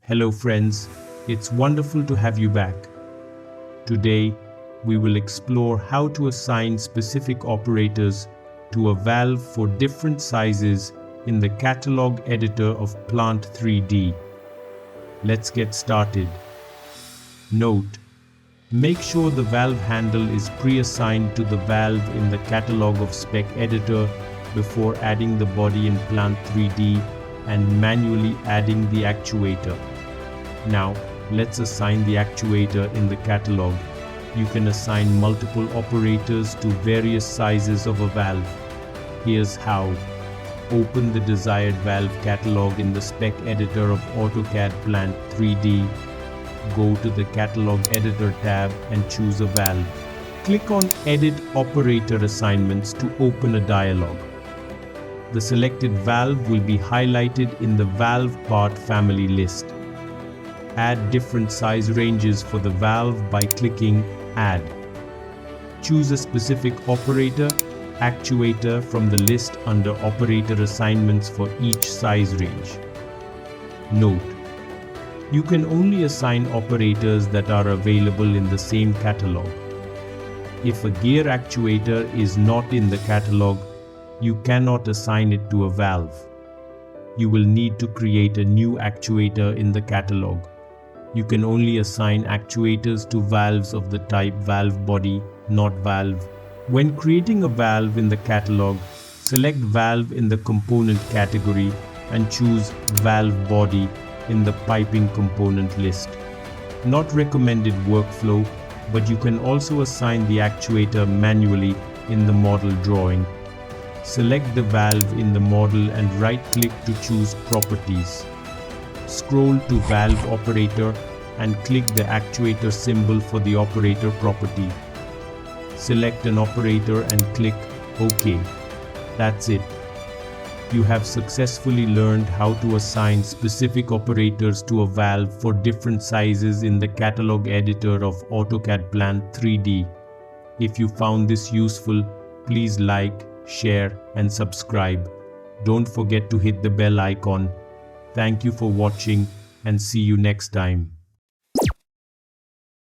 Hello friends, it's wonderful to have you back. Today, we will explore how to assign specific operators to a valve for different sizes in the Catalog Editor of Plant 3D. Let's get started. Note: make sure the valve handle is pre-assigned to the valve in the Catalog of Spec Editor before adding the body in Plant 3D and manually adding the actuator. Now, let's assign the actuator in the catalog. You can assign multiple operators to various sizes of a valve. Here's how. Open the desired valve catalog in the Spec Editor of AutoCAD Plant 3D. Go to the Catalog Editor tab and choose a valve. Click on Edit Operator Assignments to open a dialog. The selected valve will be highlighted in the Valve Part Family list. Add different size ranges for the valve by clicking Add. Choose a specific operator, actuator from the list under Operator Assignments for each size range. Note: you can only assign operators that are available in the same catalog. If a gear actuator is not in the catalog, you cannot assign it to a valve. You will need to create a new actuator in the catalog. You can only assign actuators to valves of the type valve body, not valve. When creating a valve in the catalog, select valve in the component category and choose valve body in the piping component list. Not recommended workflow, but you can also assign the actuator manually in the model drawing. Select the valve in the model and right-click to choose Properties. Scroll to Valve Operator and click the actuator symbol for the operator property. Select an operator and click OK. That's it. You have successfully learned how to assign specific operators to a valve for different sizes in the Catalog Editor of AutoCAD Plant 3D. If you found this useful, please like, share, and subscribe. Don't forget to hit the bell icon. Thank you for watching and see you next time.